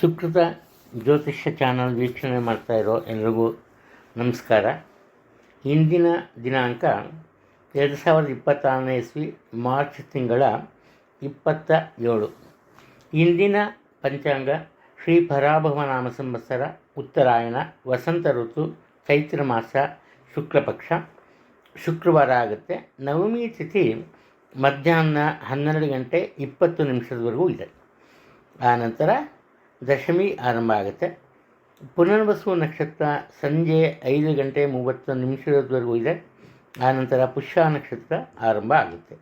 ಸುಕೃತ ಜ್ಯೋತಿಷ್ಯ ಚಾನಲ್ ವೀಕ್ಷಣೆ ಮಾಡ್ತಾ ಇರೋ ಎಲ್ರಿಗೂ ನಮಸ್ಕಾರ. ಇಂದಿನ ದಿನಾಂಕ 2026ನೇ ಇಸ್ವಿ ಮಾರ್ಚ್ ತಿಂಗಳ 27. ಇಂದಿನ ಪಂಚಾಂಗ ಶ್ರೀ ಪರಾಭವ ನಾಮ ಸಂವತ್ಸರ, ಉತ್ತರಾಯಣ, ವಸಂತ ಋತು, ಚೈತ್ರ ಮಾಸ, ಶುಕ್ಲಪಕ್ಷ, ಶುಕ್ರವಾರ ಆಗುತ್ತೆ. ನವಮಿ ತಿಥಿ ಮಧ್ಯಾಹ್ನ 12 ಗಂಟೆ 20 ನಿಮಿಷದವರೆಗೂ ಇದೆ. ಆನಂತರ ದಶಮಿ ಆರಂಭ ಆಗುತ್ತೆ. ಪುನರ್ವಸು ನಕ್ಷತ್ರ ಸಂಜೆ 5 ಗಂಟೆ 30 ನಿಮಿಷದವರೆಗೂ ಇದೆ. ಆನಂತರ ಪುಷ್ಯ ನಕ್ಷತ್ರ ಆರಂಭ ಆಗುತ್ತೆ.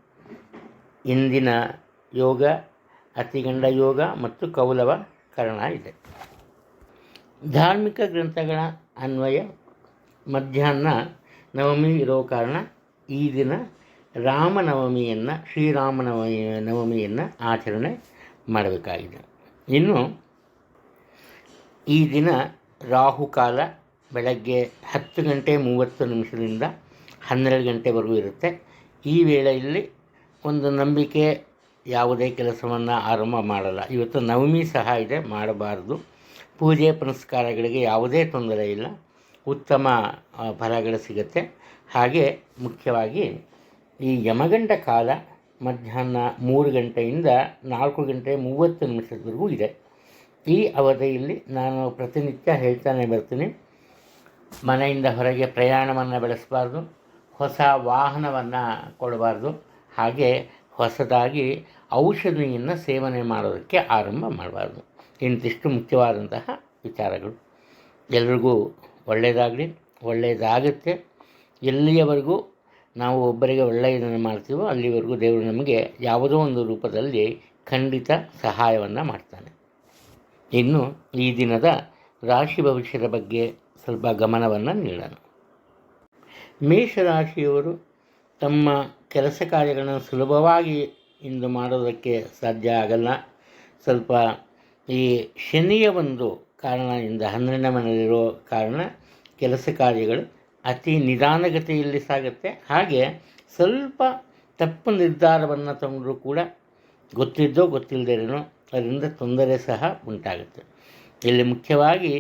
ಇಂದಿನ ಯೋಗ ಅತಿಗಂಡ ಯೋಗ ಮತ್ತು ಕೌಲವ ಕರಣ ಇದೆ. ಧಾರ್ಮಿಕ ಗ್ರಂಥಗಳ ಅನ್ವಯ ಮಧ್ಯಾಹ್ನ ನವಮಿ ಇರೋ ಕಾರಣ ಈ ದಿನ ರಾಮನವಮಿಯನ್ನು ನವಮಿಯನ್ನು ಆಚರಣೆ ಮಾಡಬೇಕಾಗಿದೆ. ಇನ್ನು ಈ ದಿನ ರಾಹುಕಾಲ ಬೆಳಗ್ಗೆ 10 ಗಂಟೆ 30 ನಿಮಿಷದಿಂದ 12 ಗಂಟೆವರೆಗೂ ಇರುತ್ತೆ. ಈ ವೇಳೆಯಲ್ಲಿ ಒಂದು ನಂಬಿಕೆ ಯಾವುದೇ ಕೆಲಸವನ್ನು ಆರಂಭ ಮಾಡಲ್ಲ. ಇವತ್ತು ನವಮಿ ಸಹ ಇದೆ, ಮಾಡಬಾರ್ದು. ಪೂಜೆ ಪುನಸ್ಕಾರಗಳಿಗೆ ಯಾವುದೇ ತೊಂದರೆ ಇಲ್ಲ, ಉತ್ತಮ ಫಲಗಳು ಸಿಗುತ್ತೆ. ಹಾಗೆ ಮುಖ್ಯವಾಗಿ ಈ ಯಮಗಂಡ ಕಾಲ ಮಧ್ಯಾಹ್ನ 3 ಗಂಟೆಯಿಂದ 4 ಗಂಟೆ 30 ನಿಮಿಷದವರೆಗೂ ಇದೆ. ಈ ಅವಧಿಯಲ್ಲಿ ನಾನು ಪ್ರತಿನಿತ್ಯ ಹೇಳ್ತಾನೆ ಬರ್ತೀನಿ, ಮನೆಯಿಂದ ಹೊರಗೆ ಪ್ರಯಾಣವನ್ನು ಬೆಳೆಸಬಾರ್ದು, ಹೊಸ ವಾಹನವನ್ನು ಕೊಡಬಾರ್ದು, ಹಾಗೆ ಹೊಸದಾಗಿ ಔಷಧಿಯನ್ನು ಸೇವನೆ ಮಾಡೋದಕ್ಕೆ ಆರಂಭ ಮಾಡಬಾರ್ದು. ಇಂತಿಷ್ಟು ಮುಖ್ಯವಾದಂತಹ ವಿಚಾರಗಳು. ಎಲ್ರಿಗೂ ಒಳ್ಳೆಯದಾಗಲಿ, ಒಳ್ಳೆಯದಾಗುತ್ತೆ. ಎಲ್ಲಿಯವರೆಗೂ ನಾವು ಒಬ್ಬರಿಗೆ ಒಳ್ಳೆಯದನ್ನು ಮಾಡ್ತೀವೋ ಅಲ್ಲಿವರೆಗೂ ದೇವರು ನಮಗೆ ಯಾವುದೋ ಒಂದು ರೂಪದಲ್ಲಿ ಖಂಡಿತ ಸಹಾಯವನ್ನು ಮಾಡ್ತಾನೆ. ಇನ್ನು ಈ ದಿನದ ರಾಶಿ ಭವಿಷ್ಯದ ಬಗ್ಗೆ ಸ್ವಲ್ಪ ಗಮನವನ್ನು ನೀಡೋಣ. ಮೇಷರಾಶಿಯವರು ತಮ್ಮ ಕೆಲಸ ಕಾರ್ಯಗಳನ್ನು ಸುಲಭವಾಗಿ ಇಂದು ಮಾಡೋದಕ್ಕೆ ಸಾಧ್ಯ ಆಗಲ್ಲ. ಸ್ವಲ್ಪ ಈ ಶನಿಯ ಒಂದು ಕಾರಣದಿಂದ 12ನೇ ಮನೆಯಲ್ಲಿರೋ ಕಾರಣ ಕೆಲಸ ಕಾರ್ಯಗಳು ಅತಿ ನಿಧಾನಗತಿಯಲ್ಲಿ ಸಾಗುತ್ತೆ. ಹಾಗೆ ಸ್ವಲ್ಪ ತಪ್ಪು ನಿರ್ಧಾರವನ್ನು ತಗೊಂಡ್ರೂ ಕೂಡ ಗೊತ್ತಿದ್ದೋ ಗೊತ್ತಿಲ್ಲದೇನೋ ಅದರಿಂದ ತೊಂದರೆ ಸಹ ಉಂಟಾಗುತ್ತೆ. ಇಲ್ಲಿ ಮುಖ್ಯವಾಗಿ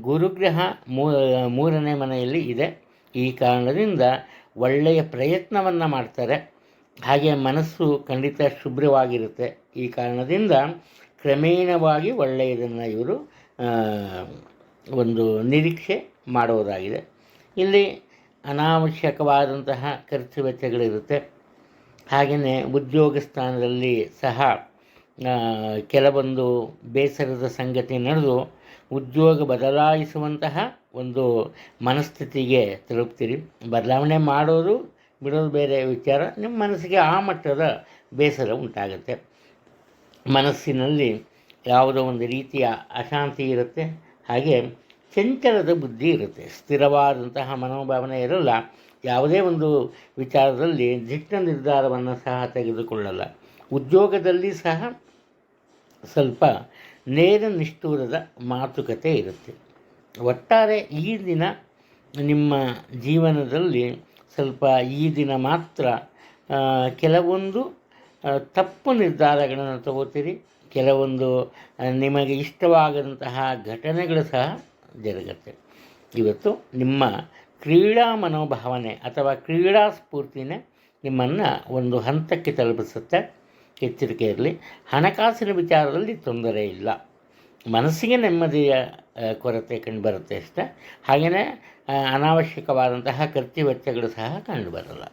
ಗುರುಗ್ರಹ 3ನೇ ಮನೆಯಲ್ಲಿ ಇದೆ. ಈ ಕಾರಣದಿಂದ ಒಳ್ಳೆಯ ಪ್ರಯತ್ನವನ್ನು ಮಾಡ್ತಾರೆ. ಹಾಗೆ ಮನಸ್ಸು ಖಂಡಿತ ಶುಭ್ರವಾಗಿರುತ್ತೆ. ಈ ಕಾರಣದಿಂದ ಕ್ರಮೇಣವಾಗಿ ಒಳ್ಳೆಯದನ್ನು ಇವರು ಒಂದು ನಿರೀಕ್ಷೆ ಮಾಡುವುದಾಗಿದೆ. ಇಲ್ಲಿ ಅನಾವಶ್ಯಕವಾದಂತಹ ಖರ್ಚು ವೆಚ್ಚಗಳಿರುತ್ತೆ. ಹಾಗೆಯೇ ಉದ್ಯೋಗ ಸ್ಥಾನದಲ್ಲಿ ಸಹ ಕೆಲವೊಂದು ಬೇಸರದ ಸಂಗತಿ ನಡೆದು ಉದ್ಯೋಗ ಬದಲಾಯಿಸುವಂತಹ ಒಂದು ಮನಸ್ಥಿತಿಗೆ ತಲುಪ್ತೀರಿ. ಬದಲಾವಣೆ ಮಾಡೋದು ಬಿಡೋದು ಬೇರೆ ವಿಚಾರ. ನಿಮ್ಮ ಮನಸ್ಸಿಗೆ ಆ ಮಟ್ಟದ ಬೇಸರ ಉಂಟಾಗುತ್ತೆ. ಮನಸ್ಸಿನಲ್ಲಿ ಯಾವುದೋ ಒಂದು ರೀತಿಯ ಅಶಾಂತಿ ಇರುತ್ತೆ. ಹಾಗೆ ಚಂಚಲದ ಬುದ್ಧಿ ಇರುತ್ತೆ. ಸ್ಥಿರವಾದಂತಹ ಮನೋಭಾವನೆ ಇರಲ್ಲ. ಯಾವುದೇ ಒಂದು ವಿಚಾರದಲ್ಲಿ ದಿಟ್ಟ ನಿರ್ಧಾರವನ್ನು ಸಹ ತೆಗೆದುಕೊಳ್ಳಲ್ಲ. ಉದ್ಯೋಗದಲ್ಲಿ ಸಹ ಸ್ವಲ್ಪ ನೇರ ನಿಷ್ಠೂರದ ಮಾತುಕತೆ ಇರುತ್ತೆ. ಒಟ್ಟಾರೆ ಈ ದಿನ ನಿಮ್ಮ ಜೀವನದಲ್ಲಿ ಸ್ವಲ್ಪ ಈ ದಿನ ಮಾತ್ರ ಕೆಲವೊಂದು ತಪ್ಪು ನಿರ್ಧಾರಗಳನ್ನು ತಗೋತೀರಿ. ಕೆಲವೊಂದು ನಿಮಗೆ ಇಷ್ಟವಾಗದಂತಹ ಘಟನೆಗಳು ಸಹ ಜರುಗುತ್ತೆ. ಇವತ್ತು ನಿಮ್ಮ ಕ್ರೀಡಾ ಮನೋಭಾವನೆ ಅಥವಾ ಕ್ರೀಡಾ ಸ್ಫೂರ್ತಿನೇ ನಿಮ್ಮನ್ನು ಒಂದು ಹಂತಕ್ಕೆ ತಲುಪಿಸುತ್ತೆ. ಎಚ್ಚರಿಕೆ ಇರಲಿ. ಹಣಕಾಸಿನ ವಿಚಾರದಲ್ಲಿ ತೊಂದರೆ ಇಲ್ಲ. ಮನಸ್ಸಿಗೆ ನೆಮ್ಮದಿಯ ಕೊರತೆ ಕಂಡುಬರುತ್ತೆ ಅಷ್ಟೇ. ಹಾಗೆಯೇ ಅನಾವಶ್ಯಕವಾದಂತಹ ಖರ್ಚು ವೆಚ್ಚಗಳು ಸಹ ಕಂಡುಬರಲ್ಲ.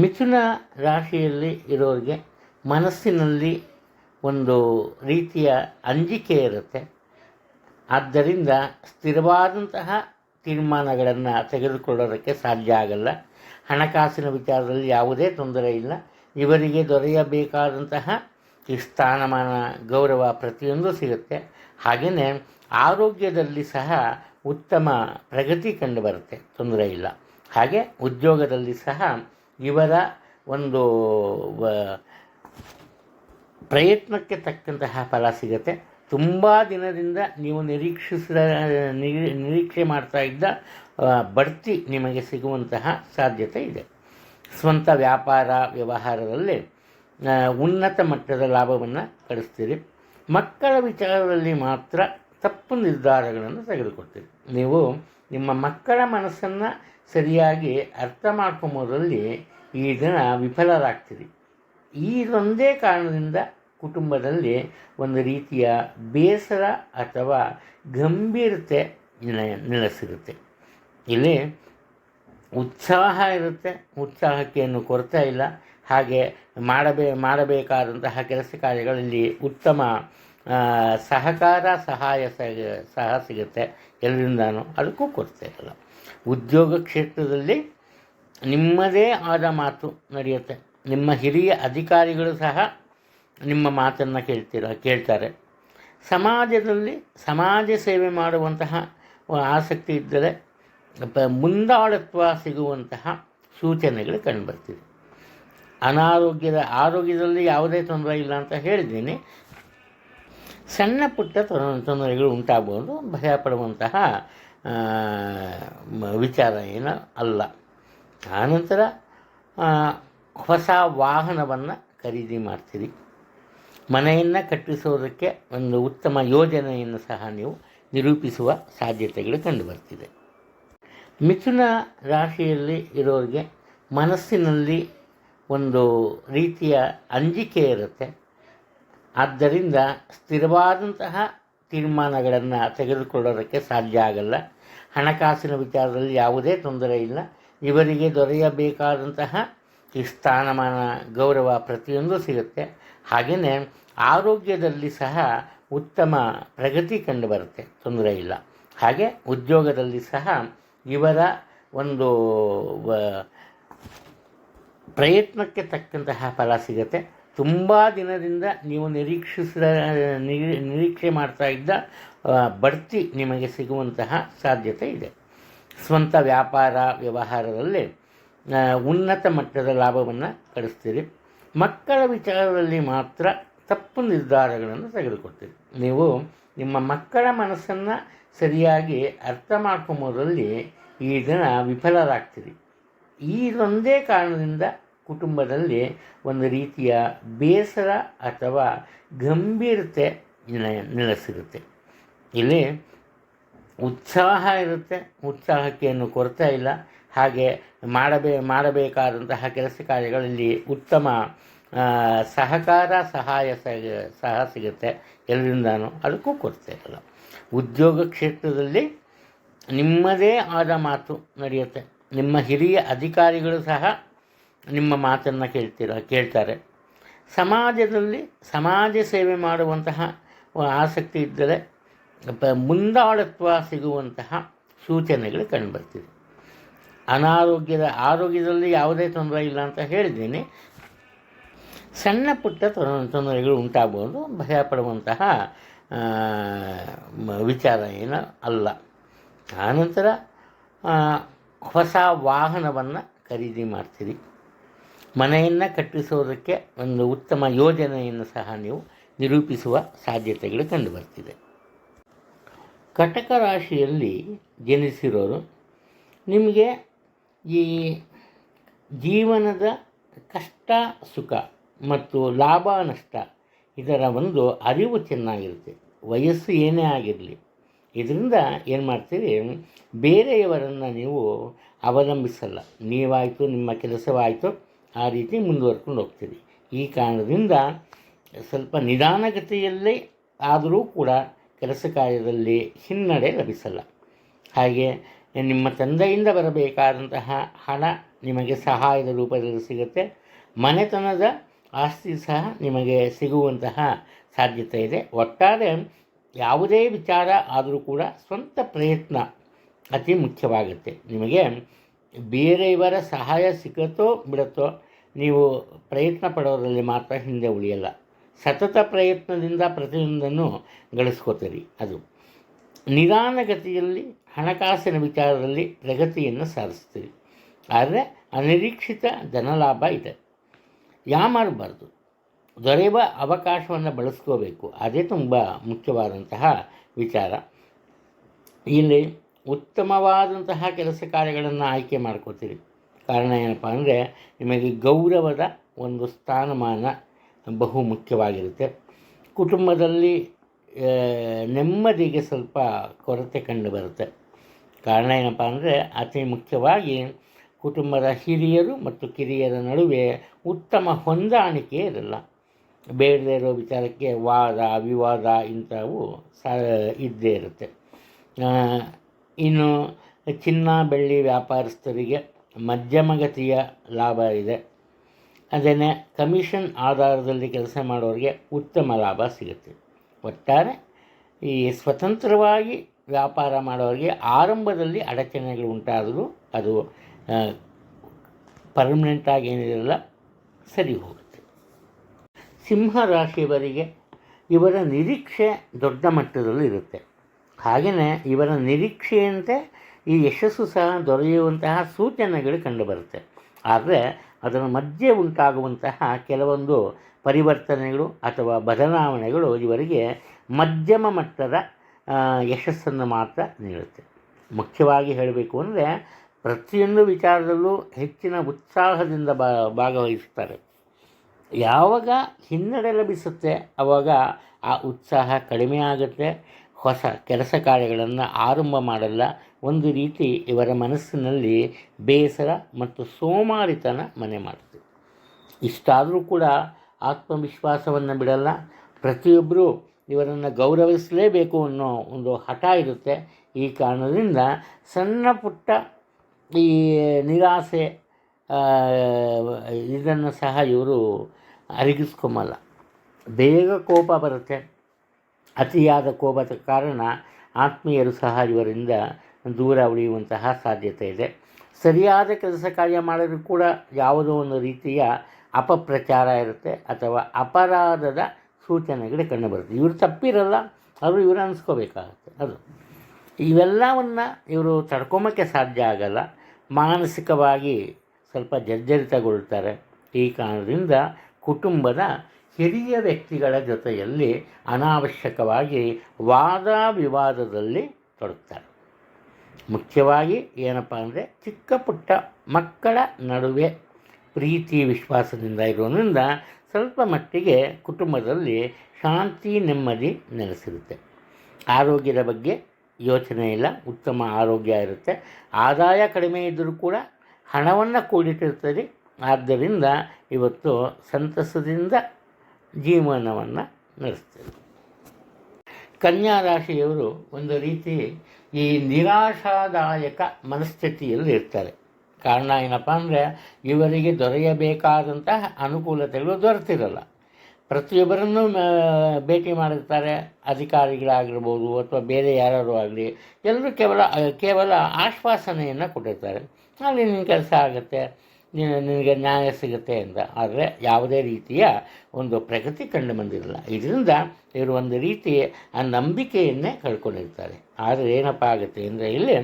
ಮಿಥುನ ರಾಶಿಯಲ್ಲಿ ಇರೋರಿಗೆ ಮನಸ್ಸಿನಲ್ಲಿ ಒಂದು ರೀತಿಯ ಅಂಜಿಕೆ ಇರುತ್ತೆ. ಆದ್ದರಿಂದ ಸ್ಥಿರವಾದಂತಹ ತೀರ್ಮಾನಗಳನ್ನು ತೆಗೆದುಕೊಳ್ಳೋದಕ್ಕೆ ಸಾಧ್ಯ ಆಗಲ್ಲ. ಹಣಕಾಸಿನ ವಿಚಾರದಲ್ಲಿ ಯಾವುದೇ ತೊಂದರೆ ಇಲ್ಲ. ಇವರಿಗೆ ದೊರೆಯಬೇಕಾದಂತಹ ಈ ಸ್ಥಾನಮಾನ, ಗೌರವ ಪ್ರತಿಯೊಂದು ಸಿಗುತ್ತೆ. ಹಾಗೆಯೇ ಆರೋಗ್ಯದಲ್ಲಿ ಸಹ ಉತ್ತಮ ಪ್ರಗತಿ ಕಂಡುಬರುತ್ತೆ, ತೊಂದರೆ ಇಲ್ಲ. ಹಾಗೆ ಉದ್ಯೋಗದಲ್ಲಿ ಸಹ ಇವರ ಒಂದು ಪ್ರಯತ್ನಕ್ಕೆ ತಕ್ಕಂತಹ ಫಲ ಸಿಗುತ್ತೆ. ತುಂಬ ದಿನದಿಂದ ನೀವು ನಿರೀಕ್ಷೆ ಮಾಡ್ತಾ ಇದ್ದ ಬಡ್ತಿ ನಿಮಗೆ ಸಿಗುವಂತಹ ಸಾಧ್ಯತೆ ಇದೆ. ಸ್ವಂತ ವ್ಯಾಪಾರ ವ್ಯವಹಾರದಲ್ಲಿ ಉನ್ನತ ಮಟ್ಟದ ಲಾಭವನ್ನು ಗಳಿಸ್ತೀರಿ. ಮಕ್ಕಳ ವಿಚಾರದಲ್ಲಿ ಮಾತ್ರ ತಪ್ಪು ನಿರ್ಧಾರಗಳನ್ನು ತೆಗೆದುಕೊಳ್ತೀರಿ. ನೀವು ನಿಮ್ಮ ಮಕ್ಕಳ ಮನಸ್ಸನ್ನು ಸರಿಯಾಗಿ ಅರ್ಥ ಮಾಡ್ಕೊಂಬೋದ್ರಲ್ಲಿ ಈ ದಿನ ವಿಫಲರಾಗ್ತೀರಿ. ಈ ಒಂದೇ ಕಾರಣದಿಂದ ಕುಟುಂಬದಲ್ಲಿ ಒಂದು ರೀತಿಯ ಬೇಸರ ಅಥವಾ ಗಂಭೀರತೆ ನೆಲೆಸಿರುತ್ತೆ. ಇಲ್ಲಿ ಉತ್ಸಾಹ ಇರುತ್ತೆ, ಉತ್ಸಾಹಕ್ಕೆ ಏನು ಕೊರತೆ ಇಲ್ಲ. ಹಾಗೆ ಮಾಡಬೇಕಾದಂತಹ ಕೆಲಸ ಕಾರ್ಯಗಳಲ್ಲಿ ಉತ್ತಮ ಸಹಕಾರ ಸಹ ಸಿಗುತ್ತೆ ಎಲ್ಲರಿಂದನೂ, ಅದಕ್ಕೂ ಕೊರತೆ ಇಲ್ಲ. ಉದ್ಯೋಗ ಕ್ಷೇತ್ರದಲ್ಲಿ ನಿಮ್ಮದೇ ಆದ ಮಾತು ನಡೆಯುತ್ತೆ. ನಿಮ್ಮ ಹಿರಿಯ ಅಧಿಕಾರಿಗಳು ಸಹ ನಿಮ್ಮ ಮಾತನ್ನು ಕೇಳ್ತಾರೆ. ಸಮಾಜದಲ್ಲಿ ಸಮಾಜ ಸೇವೆ ಮಾಡುವಂತಹ ಆಸಕ್ತಿ ಇದ್ದರೆ ಮುಂದಾಳತ್ವ ಸಿಗುವಂತಹ ಸೂಚನೆಗಳು ಕಂಡುಬರ್ತಿದೆ. ಆರೋಗ್ಯದಲ್ಲಿ ಯಾವುದೇ ತೊಂದರೆ ಇಲ್ಲ ಅಂತ ಹೇಳಿದ್ದೀನಿ. ಸಣ್ಣ ಪುಟ್ಟ ತೊಂದರೆಗಳು ಉಂಟಾಗ್ಬೋದು, ಭಯಪಡುವಂತಹ ವಿಚಾರ ಏನು ಅಲ್ಲ. ಆನಂತರ ಹೊಸ ವಾಹನವನ್ನು ಖರೀದಿ ಮಾಡ್ತೀರಿ. ಮನೆಯನ್ನು ಕಟ್ಟಿಸೋದಕ್ಕೆ ಒಂದು ಉತ್ತಮ ಯೋಜನೆಯನ್ನು ಸಹ ನೀವು ನಿರೂಪಿಸುವ ಸಾಧ್ಯತೆಗಳು ಕಂಡುಬರ್ತಿದೆ. ಮಿಥುನ ರಾಶಿಯಲ್ಲಿ ಇರೋರಿಗೆ ಮನಸ್ಸಿನಲ್ಲಿ ಒಂದು ರೀತಿಯ ಅಂಜಿಕೆ ಇರುತ್ತೆ. ಆದ್ದರಿಂದ ಸ್ಥಿರವಾದಂತಹ ತೀರ್ಮಾನಗಳನ್ನು ತೆಗೆದುಕೊಳ್ಳೋದಕ್ಕೆ ಸಾಧ್ಯ ಆಗಲ್ಲ. ಹಣಕಾಸಿನ ವಿಚಾರದಲ್ಲಿ ಯಾವುದೇ ತೊಂದರೆ ಇಲ್ಲ. ಇವರಿಗೆ ದೊರೆಯಬೇಕಾದಂತಹ ಈ ಸ್ಥಾನಮಾನ, ಗೌರವ ಪ್ರತಿಯೊಂದು ಸಿಗುತ್ತೆ. ಹಾಗೆಯೇ ಆರೋಗ್ಯದಲ್ಲಿ ಸಹ ಉತ್ತಮ ಪ್ರಗತಿ ಕಂಡುಬರುತ್ತೆ, ತೊಂದರೆ ಇಲ್ಲ. ಹಾಗೆ ಉದ್ಯೋಗದಲ್ಲಿ ಸಹ ಇವರ ಒಂದು ಪ್ರಯತ್ನಕ್ಕೆ ತಕ್ಕಂತಹ ಫಲ ಸಿಗುತ್ತೆ. ತುಂಬ ದಿನದಿಂದ ನೀವು ನಿರೀಕ್ಷೆ ಮಾಡ್ತಾ ಇದ್ದ ಬಡ್ತಿ ನಿಮಗೆ ಸಿಗುವಂತಹ ಸಾಧ್ಯತೆ ಇದೆ. ಸ್ವಂತ ವ್ಯವಹಾರದಲ್ಲಿ ಉನ್ನತ ಮಟ್ಟದ ಲಾಭವನ್ನು ಗಳಿಸ್ತೀರಿ. ಮಕ್ಕಳ ವಿಚಾರದಲ್ಲಿ ಮಾತ್ರ ತಪ್ಪು ನಿರ್ಧಾರಗಳನ್ನು ತೆಗೆದುಕೊಳ್ತೀರಿ. ನೀವು ನಿಮ್ಮ ಮಕ್ಕಳ ಮನಸ್ಸನ್ನು ಸರಿಯಾಗಿ ಅರ್ಥ ಮಾಡ್ಕೊಂಬೋದ್ರಲ್ಲಿ ಈ ದಿನ ವಿಫಲರಾಗ್ತೀರಿ. ಈ ಒಂದೇ ಕಾರಣದಿಂದ ಕುಟುಂಬದಲ್ಲಿ ಒಂದು ರೀತಿಯ ಬೇಸರ ಅಥವಾ ಗಂಭೀರತೆ ನೆಲೆಸಿರುತ್ತೆ. ಇಲ್ಲಿ ಉತ್ಸಾಹ ಇರುತ್ತೆ, ಉತ್ಸಾಹಕ್ಕೆ ಏನು ಕೊರತೆ ಇಲ್ಲ. ಹಾಗೆ ಮಾಡಬೇಕಾದಂತಹ ಕೆಲಸ ಕಾರ್ಯಗಳಲ್ಲಿ ಉತ್ತಮ ಸಹಕಾರ ಸಹ ಸಿಗುತ್ತೆ ಎಲ್ಲರಿಂದನೂ, ಅದಕ್ಕೂ ಕೊರತೆ ಇಲ್ಲ. ಉದ್ಯೋಗ ಕ್ಷೇತ್ರದಲ್ಲಿ ನಿಮ್ಮದೇ ಆದ ಮಾತು ನಡೆಯುತ್ತೆ. ನಿಮ್ಮ ಹಿರಿಯ ಅಧಿಕಾರಿಗಳು ಸಹ ನಿಮ್ಮ ಮಾತನ್ನು ಕೇಳ್ತಾರೆ. ಸಮಾಜದಲ್ಲಿ ಸಮಾಜ ಸೇವೆ ಮಾಡುವಂತಹ ಆಸಕ್ತಿ ಇದ್ದರೆ ಮುಂದಾಳತ್ವ ಸಿಗುವಂತಹ ಸೂಚನೆಗಳು ಕಂಡುಬರ್ತಿದೆ. ಆರೋಗ್ಯದಲ್ಲಿ ಯಾವುದೇ ತೊಂದರೆ ಇಲ್ಲ ಅಂತ ಹೇಳಿದ್ದೀನಿ. ಸಣ್ಣ ಪುಟ್ಟ ತೊಂದರೆಗಳು ಉಂಟಾಗ್ಬೋದು, ಭಯಪಡುವಂತಹ ವಿಚಾರ ಏನು ಅಲ್ಲ. ಆನಂತರ ಹೊಸ ವಾಹನವನ್ನು ಖರೀದಿ ಮಾಡ್ತೀರಿ. ಮನೆಯನ್ನು ಕಟ್ಟಿಸೋದಕ್ಕೆ ಒಂದು ಉತ್ತಮ ಯೋಜನೆಯನ್ನು ಸಹ ನೀವು ನಿರೂಪಿಸುವ ಸಾಧ್ಯತೆಗಳು ಕಂಡುಬರ್ತಿದೆ. ಕಟಕ ರಾಶಿಯಲ್ಲಿ ಜನಿಸಿರೋರು ನಿಮಗೆ ಈ ಜೀವನದ ಕಷ್ಟ ಸುಖ ಮತ್ತು ಲಾಭ ನಷ್ಟ ಇದರ ಒಂದು ಅರಿವು ಚೆನ್ನಾಗಿರುತ್ತೆ. ವಯಸ್ಸು ಏನೇ ಆಗಿರಲಿ, ಇದರಿಂದ ಏನು ಮಾಡ್ತೀರಿ, ಬೇರೆಯವರನ್ನು ನೀವು ಅವಲಂಬಿಸಲ್ಲ. ನೀವಾಯಿತು, ನಿಮ್ಮ ಕೆಲಸವಾಯಿತು, ಆ ರೀತಿ ಮುಂದುವರ್ಕೊಂಡು ಹೋಗ್ತೀರಿ. ಈ ಕಾರಣದಿಂದ ಸ್ವಲ್ಪ ನಿಧಾನಗತಿಯಲ್ಲೇ ಆದರೂ ಕೂಡ ಕೆಲಸ ಕಾರ್ಯದಲ್ಲಿ ಹಿನ್ನಡೆ ಲಭಿಸಲ್ಲ. ಹಾಗೆ ನಿಮ್ಮ ತಂದೆಯಿಂದ ಬರಬೇಕಾದಂತಹ ಹಣ ನಿಮಗೆ ಸಹಾಯದ ರೂಪದಲ್ಲಿ ಸಿಗುತ್ತೆ. ಮನೆತನದ ಆಸ್ತಿ ಸಹ ನಿಮಗೆ ಸಿಗುವಂತಹ ಸಾಧ್ಯತೆ ಇದೆ. ಒಟ್ಟಾರೆ ಯಾವುದೇ ವಿಚಾರ ಆದರೂ ಕೂಡ ಸ್ವಂತ ಪ್ರಯತ್ನ ಅತಿ ಮುಖ್ಯವಾಗುತ್ತೆ. ನಿಮಗೆ ಬೇರೆಯವರ ಸಹಾಯ ಸಿಗುತ್ತೋ ಬಿಡುತ್ತೋ, ನೀವು ಪ್ರಯತ್ನ ಪಡೋದರಲ್ಲಿ ಮಾತ್ರ ಹಿಂದೆ ಉಳಿಯಲ್ಲ. ಸತತ ಪ್ರಯತ್ನದಿಂದ ಪ್ರತಿಯೊಂದನ್ನು ಗಳಿಸ್ಕೋತೀರಿ. ಅದು ನಿಧಾನಗತಿಯಲ್ಲಿ ಹಣಕಾಸಿನ ವಿಚಾರದಲ್ಲಿ ಪ್ರಗತಿಯನ್ನು ಸಾಧಿಸ್ತೀರಿ. ಆದರೆ ಅನಿರೀಕ್ಷಿತ ಧನಲಾಭ ಇದೆ. ಯಾಮಾರಬಾರ್ದು, ದೊರೆಯುವ ಅವಕಾಶವನ್ನು ಬಳಸ್ಕೋಬೇಕು. ಅದೇ ತುಂಬ ಮುಖ್ಯವಾದಂತಹ ವಿಚಾರ. ಇಲ್ಲಿ ಉತ್ತಮವಾದಂತಹ ಕೆಲಸ ಕಾರ್ಯಗಳನ್ನು ಆಯ್ಕೆ ಮಾಡ್ಕೋತೀರಿ. ಕಾರಣ ಏನಪ್ಪ ಅಂದರೆ, ನಿಮಗೆ ಗೌರವದ ಒಂದು ಸ್ಥಾನಮಾನ ಬಹು ಮುಖ್ಯವಾಗಿರುತ್ತೆ. ಕುಟುಂಬದಲ್ಲಿ ನೆಮ್ಮದಿಗೆ ಸ್ವಲ್ಪ ಕೊರತೆ ಕಂಡುಬರುತ್ತೆ. ಕಾರಣ ಏನಪ್ಪ ಅಂದರೆ ಅತಿ ಮುಖ್ಯವಾಗಿ ಕುಟುಂಬದ ಹಿರಿಯರು ಮತ್ತು ಕಿರಿಯರ ನಡುವೆ ಉತ್ತಮ ಹೊಂದಾಣಿಕೆ ಇರಲ್ಲ. ಬೇಡದೇ ಇರೋ ವಿಚಾರಕ್ಕೆ ವಾದ ವಿವಾದ ಇಂಥವು ಇದ್ದೇ ಇರುತ್ತೆ. ಇನ್ನು ಚಿನ್ನ ಬೆಳ್ಳಿ ವ್ಯಾಪಾರಸ್ಥರಿಗೆ ಮಧ್ಯಮಗತಿಯ ಲಾಭ ಇದೆ. ಅದೇನೇ ಕಮಿಷನ್ ಆಧಾರದಲ್ಲಿ ಕೆಲಸ ಮಾಡೋರಿಗೆ ಉತ್ತಮ ಲಾಭ ಸಿಗುತ್ತೆ. ಒಟ್ಟಾರೆ ಈ ಸ್ವತಂತ್ರವಾಗಿ ವ್ಯಾಪಾರ ಮಾಡೋರಿಗೆ ಆರಂಭದಲ್ಲಿ ಅಡಚಣೆಗಳು ಉಂಟಾದರೂ ಅದು ಪರ್ಮನೆಂಟಾಗಿ ಏನಿರಲ್ಲ, ಸರಿ ಹೋಗುತ್ತೆ. ಸಿಂಹ ರಾಶಿಯವರಿಗೆ ಇವರ ನಿರೀಕ್ಷೆ ದೊಡ್ಡ ಮಟ್ಟದಲ್ಲಿ ಇರುತ್ತೆ. ಹಾಗೆಯೇ ಇವರ ನಿರೀಕ್ಷೆಯಂತೆ ಈ ಯಶಸ್ಸು ಸಹ ದೊರೆಯುವಂತಹ ಸೂಚನೆಗಳು ಕಂಡುಬರುತ್ತೆ. ಆದರೆ ಅದರ ಮಧ್ಯೆ ಉಂಟಾಗುವಂತಹ ಕೆಲವೊಂದು ಪರಿವರ್ತನೆಗಳು ಅಥವಾ ಬದಲಾವಣೆಗಳು ಇವರಿಗೆ ಮಧ್ಯಮ ಮಟ್ಟದ ಯಶಸ್ಸನ್ನು ಮಾತ್ರ ನೀಡುತ್ತೆ. ಮುಖ್ಯವಾಗಿ ಹೇಳಬೇಕು ಅಂದರೆ ಪ್ರತಿಯೊಂದು ವಿಚಾರದಲ್ಲೂ ಹೆಚ್ಚಿನ ಉತ್ಸಾಹದಿಂದ ಭಾಗವಹಿಸ್ತಾರೆ. ಯಾವಾಗ ಹಿನ್ನಡೆ ಲಭಿಸುತ್ತೆ ಆವಾಗ ಆ ಉತ್ಸಾಹ ಕಡಿಮೆ ಆಗುತ್ತೆ. ಹೊಸ ಕೆಲಸ ಕಾರ್ಯಗಳನ್ನು ಆರಂಭ ಮಾಡಲ್ಲ. ಒಂದು ರೀತಿ ಇವರ ಮನಸ್ಸಿನಲ್ಲಿ ಬೇಸರ ಮತ್ತು ಸೋಮಾರಿತನ ಮನೆ ಮಾಡುತ್ತೆ. ಇಷ್ಟಾದರೂ ಕೂಡ ಆತ್ಮವಿಶ್ವಾಸವನ್ನು ಬಿಡಲ್ಲ. ಪ್ರತಿಯೊಬ್ಬರೂ ಇವರನ್ನು ಗೌರವಿಸಲೇಬೇಕು ಅನ್ನೋ ಒಂದು ಹಠ ಇರುತ್ತೆ. ಈ ಕಾರಣದಿಂದ ಸಣ್ಣ ಪುಟ್ಟ ಈ ನಿರಾಸೆ ಇದನ್ನು ಸಹ ಇವರು ಅರಗಿಸ್ಕೊಂಬಲ್ಲ. ಬೇಗ ಕೋಪ ಬರುತ್ತೆ. ಅತಿಯಾದ ಕೋಪದ ಕಾರಣ ಆತ್ಮೀಯರು ಸಹ ಇವರಿಂದ ದೂರ ಉಳಿಯುವಂತಹ ಸಾಧ್ಯತೆ ಇದೆ. ಸರಿಯಾದ ಕೆಲಸ ಕಾರ್ಯ ಮಾಡಿದರೂ ಕೂಡ ಯಾವುದೋ ಒಂದು ರೀತಿಯ ಅಪಪ್ರಚಾರ ಇರುತ್ತೆ ಅಥವಾ ಅಪರಾಧದ ಸೂಚನೆಗಳು ಕಂಡುಬರುತ್ತೆ. ಇವರು ತಪ್ಪಿರಲ್ಲ, ಅವರು ಇವರು ಅನಿಸ್ಕೋಬೇಕಾಗತ್ತೆ. ಅದು ಇವೆಲ್ಲವನ್ನು ಇವರು ತಡ್ಕೊಂಬಕ್ಕೆ ಸಾಧ್ಯ ಆಗಲ್ಲ. ಮಾನಸಿಕವಾಗಿ ಸ್ವಲ್ಪ ಜರ್ಜರಿತಗೊಳ್ತಾರೆ. ಈ ಕಾರಣದಿಂದ ಕುಟುಂಬದ ಹಿರಿಯ ವ್ಯಕ್ತಿಗಳ ಜೊತೆಯಲ್ಲಿ ಅನಾವಶ್ಯಕವಾಗಿ ವಾದ ವಿವಾದದಲ್ಲಿ ತೊಡಗ್ತಾರೆ. ಮುಖ್ಯವಾಗಿ ಏನಪ್ಪ ಅಂದರೆ ಚಿಕ್ಕ ಪುಟ್ಟ ಮಕ್ಕಳ ನಡುವೆ ಪ್ರೀತಿ ವಿಶ್ವಾಸದಿಂದ ಇರೋದ್ರಿಂದ ಸ್ವಲ್ಪ ಮಟ್ಟಿಗೆ ಕುಟುಂಬದಲ್ಲಿ ಶಾಂತಿ ನೆಮ್ಮದಿ ನೆಲೆಸಿರುತ್ತೆ. ಆರೋಗ್ಯದ ಬಗ್ಗೆ ಯೋಚನೆ ಇಲ್ಲ, ಉತ್ತಮ ಆರೋಗ್ಯ ಇರುತ್ತೆ. ಆದಾಯ ಕಡಿಮೆ ಇದ್ದರೂ ಕೂಡ ಹಣವನ್ನು ಕೂಡಿಟ್ಟಿರ್ತದೆ. ಆದ್ದರಿಂದ ಇವತ್ತು ಸಂತಸದಿಂದ ಜೀವನವನ್ನು ನಡೆಸ್ತಾರೆ. ಕನ್ಯಾ ರಾಶಿಯವರು ಒಂದು ರೀತಿ ಈ ನಿರಾಶಾದಾಯಕ ಮನಸ್ಥಿತಿಯಲ್ಲಿ ಇರ್ತಾರೆ. ಕಾರಣ ಏನಪ್ಪ ಅಂದರೆ ಇವರಿಗೆ ದೊರೆಯಬೇಕಾದಂತಹ ಅನುಕೂಲತೆಗಳು ದೊರೆತಿರಲ್ಲ. ಪ್ರತಿಯೊಬ್ಬರನ್ನು ಭೇಟಿ ಮಾಡಿರ್ತಾರೆ. ಅಧಿಕಾರಿಗಳಾಗಿರ್ಬೋದು ಅಥವಾ ಬೇರೆ ಯಾರು ಆಗಲಿ, ಎಲ್ಲರೂ ಕೇವಲ ಆಶ್ವಾಸನೆಯನ್ನು ಕೊಟ್ಟಿರ್ತಾರೆ. ಅಲ್ಲಿ ನಿನ್ನ ಕೆಲಸ ಆಗುತ್ತೆ, ನಿನಗೆ ನ್ಯಾಯ ಸಿಗುತ್ತೆ ಅಂತ. ಆದರೆ ಯಾವುದೇ ರೀತಿಯ ಒಂದು ಪ್ರಗತಿ ಕಂಡು ಬಂದಿರಲ್ಲ. ಇದರಿಂದ ಇವರು ಒಂದು ರೀತಿ ಆ ನಂಬಿಕೆಯನ್ನೇ ಕಳ್ಕೊಂಡಿರ್ತಾರೆ. ಆದರೆ ಏನಪ್ಪ ಆಗುತ್ತೆ ಅಂದರೆ ಇಲ್ಲಿ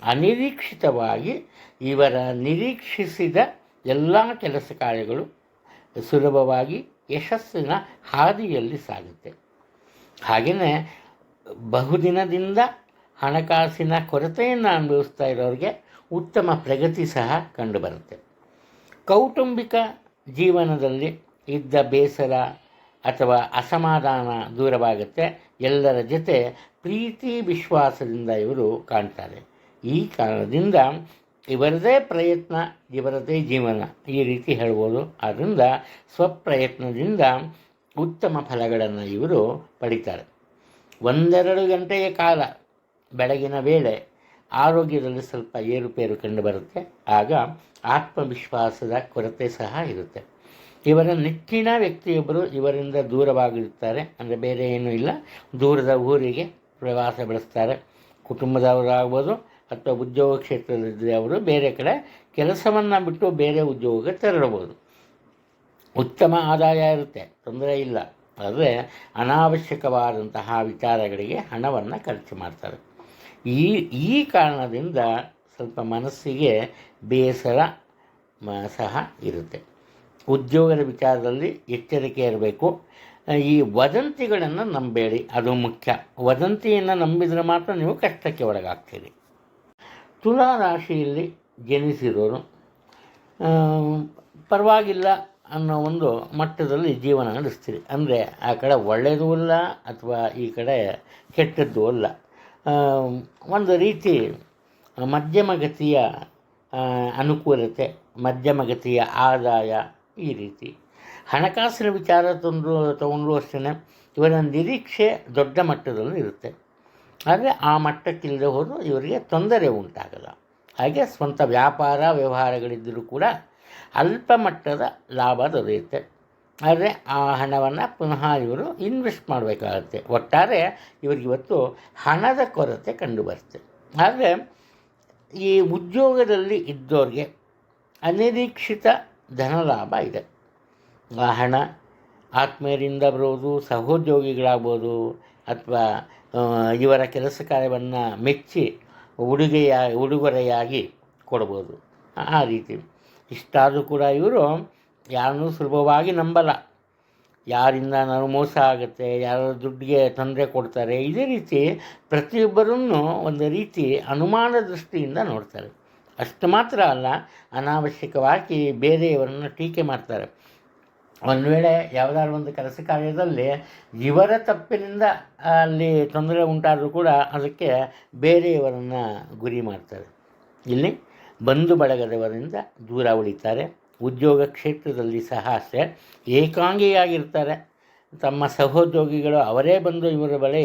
ಅನಿರೀಕ್ಷಿತವಾಗಿ ಇವರ ನಿರೀಕ್ಷಿಸಿದ ಎಲ್ಲ ಕೆಲಸ ಕಾರ್ಯಗಳು ಸುಲಭವಾಗಿ ಯಶಸ್ಸಿನ ಹಾದಿಯಲ್ಲಿ ಸಾಗುತ್ತೆ. ಹಾಗೆಯೇ ಬಹುದಿನದಿಂದ ಹಣಕಾಸಿನ ಕೊರತೆಯನ್ನು ಅನುಭವಿಸ್ತಾ ಇರೋರಿಗೆ ಉತ್ತಮ ಪ್ರಗತಿ ಸಹ ಕಂಡುಬರುತ್ತೆ. ಕೌಟುಂಬಿಕ ಜೀವನದಲ್ಲಿ ಇದ್ದ ಬೇಸರ ಅಥವಾ ಅಸಮಾಧಾನ ದೂರವಾಗುತ್ತೆ. ಎಲ್ಲರ ಜೊತೆ ಪ್ರೀತಿ ವಿಶ್ವಾಸದಿಂದ ಇವರು ಕಾಣ್ತಾರೆ. ಈ ಕಾರಣದಿಂದ ಇವರದೇ ಪ್ರಯತ್ನ ಇವರದೇ ಜೀವನ, ಈ ರೀತಿ ಹೇಳ್ಬೋದು. ಆದ್ದರಿಂದ ಸ್ವಪ್ರಯತ್ನದಿಂದ ಉತ್ತಮ ಫಲಗಳನ್ನು ಇವರು ಪಡಿತಾರೆ. 1-2 ಗಂಟೆಯ ಕಾಲ ಬೆಳಗಿನ ವೇಳೆ ಆರೋಗ್ಯದಲ್ಲಿ ಸ್ವಲ್ಪ ಏರುಪೇರು ಕಂಡುಬರುತ್ತೆ. ಆಗ ಆತ್ಮವಿಶ್ವಾಸದ ಕೊರತೆ ಸಹ ಇರುತ್ತೆ. ಇವರ ನೆಚ್ಚಿನ ವ್ಯಕ್ತಿಯೊಬ್ಬರು ಇವರಿಂದ ದೂರವಾಗಿರುತ್ತಾರೆ. ಅಂದರೆ ಬೇರೆ ಏನೂ ಇಲ್ಲ, ದೂರದ ಊರಿಗೆ ಪ್ರವಾಸ ಬೆಳೆಸ್ತಾರೆ. ಕುಟುಂಬದವರಾಗ್ಬೋದು ಅಥವಾ ಉದ್ಯೋಗ ಕ್ಷೇತ್ರದಲ್ಲಿದ್ದರೆ ಅವರು ಬೇರೆ ಕಡೆ ಕೆಲಸವನ್ನು ಬಿಟ್ಟು ಬೇರೆ ಉದ್ಯೋಗಕ್ಕೆ ತೆರಳಬಹುದು. ಉತ್ತಮ ಆದಾಯ ಇರುತ್ತೆ, ತೊಂದರೆ ಇಲ್ಲ. ಆದರೆ ಅನಾವಶ್ಯಕವಾದಂತಹ ವಿಚಾರಗಳಿಗೆ ಹಣವನ್ನು ಖರ್ಚು ಮಾಡ್ತಾರೆ. ಈ ಕಾರಣದಿಂದ ಸ್ವಲ್ಪ ಮನಸ್ಸಿಗೆ ಬೇಸರ ಸಹ ಇರುತ್ತೆ. ಉದ್ಯೋಗದ ವಿಚಾರದಲ್ಲಿ ಎಚ್ಚರಿಕೆ ಇರಬೇಕು. ಈ ವದಂತಿಗಳನ್ನು ನಂಬೇಡಿ, ಅದು ಮುಖ್ಯ. ವದಂತಿಯನ್ನು ನಂಬಿದರೆ ಮಾತ್ರ ನೀವು ಕಷ್ಟಕ್ಕೆ ಒಳಗಾಗ್ತೀರಿ. ತುಲಾ ರಾಶಿಯಲ್ಲಿ ಜನಿಸಿರೋರು ಪರವಾಗಿಲ್ಲ ಅನ್ನೋ ಒಂದು ಮಟ್ಟದಲ್ಲಿ ಜೀವನ ನಡೆಸ್ತೀರಿ. ಅಂದರೆ ಆ ಕಡೆ ಒಳ್ಳೆಯದೂ ಇಲ್ಲ ಅಥವಾ ಈ ಕಡೆ ಕೆಟ್ಟದ್ದೂ ಅಲ್ಲ. ಒಂದು ರೀತಿ ಮಧ್ಯಮಗತಿಯ ಅನುಕೂಲತೆ, ಮಧ್ಯಮಗತಿಯ ಆದಾಯ, ಈ ರೀತಿ. ಹಣಕಾಸಿನ ವಿಚಾರ ತಗೊಂಡ್ರೂ ಅಷ್ಟೇ ಇವರ ನಿರೀಕ್ಷೆ ದೊಡ್ಡ ಮಟ್ಟದಲ್ಲಿ ಇರುತ್ತೆ. ಆದರೆ ಆ ಮಟ್ಟಕ್ಕಿಲ್ಲದೆ ಹೋದರೂ ಇವರಿಗೆ ತೊಂದರೆ ಉಂಟಾಗಲ್ಲ. ಹಾಗೆ ಸ್ವಂತ ವ್ಯಾಪಾರ ವ್ಯವಹಾರಗಳಿದ್ದರೂ ಕೂಡ ಅಲ್ಪ ಮಟ್ಟದ ಲಾಭ ದೊರೆಯುತ್ತೆ. ಆದರೆ ಆ ಹಣವನ್ನು ಪುನಃ ಇವರು ಇನ್ವೆಸ್ಟ್ ಮಾಡಬೇಕಾಗತ್ತೆ. ಒಟ್ಟಾರೆ ಇವರಿಗಿವತ್ತು ಹಣದ ಕೊರತೆ ಕಂಡುಬರುತ್ತೆ. ಆದರೆ ಈ ಉದ್ಯೋಗದಲ್ಲಿ ಇದ್ದವ್ರಿಗೆ ಅನಿರೀಕ್ಷಿತ ಧನಲಾಭ ಇದೆ. ಆ ಹಣ ಆತ್ಮೀಯರಿಂದ ಬರೋದು, ಸಹೋದ್ಯೋಗಿಗಳಾಗ್ಬೋದು, ಅಥವಾ ಇವರ ಕೆಲಸ ಕಾರ್ಯವನ್ನು ಮೆಚ್ಚಿ ಉಡುಗೊರೆಯಾಗಿ ಕೊಡ್ಬೋದು. ಆ ರೀತಿ. ಇಷ್ಟಾದರೂ ಕೂಡ ಇವರು ಯಾರನ್ನೂ ಸುಲಭವಾಗಿ ನಂಬಲ್ಲ. ಯಾರಿಂದ ನಾವು ಮೋಸ ಆಗುತ್ತೆ, ಯಾರ ದುಡ್ಡಿಗೆ ತೊಂದರೆ ಕೊಡ್ತಾರೆ, ಇದೇ ರೀತಿ ಪ್ರತಿಯೊಬ್ಬರನ್ನು ಒಂದು ರೀತಿ ಅನುಮಾನ ದೃಷ್ಟಿಯಿಂದ ನೋಡ್ತಾರೆ. ಅಷ್ಟು ಮಾತ್ರ ಅಲ್ಲ, ಅನಾವಶ್ಯಕವಾಗಿ ಬೇರೆಯವರನ್ನು ಟೀಕೆ ಮಾಡ್ತಾರೆ. ಒಂದು ವೇಳೆ ಯಾವುದಾದ್ರು ಒಂದು ಕೆಲಸ ಕಾರ್ಯದಲ್ಲಿ ಇವರ ತಪ್ಪಿನಿಂದ ಅಲ್ಲಿ ತೊಂದರೆ ಉಂಟಾದರೂ ಕೂಡ ಅದಕ್ಕೆ ಬೇರೆಯವರನ್ನು ಗುರಿ ಮಾಡ್ತಾರೆ. ಇಲ್ಲಿ ಬಂಧು ಬಳಗದವರಿಂದ ದೂರ ಉಳಿತಾರೆ. ಉದ್ಯೋಗ ಕ್ಷೇತ್ರದಲ್ಲಿ ಸಹ ಅಷ್ಟೇ ಏಕಾಂಗಿಯಾಗಿರ್ತಾರೆ. ತಮ್ಮ ಸಹೋದ್ಯೋಗಿಗಳು ಅವರೇ ಬಂದು ಇವರ ಬಳಿ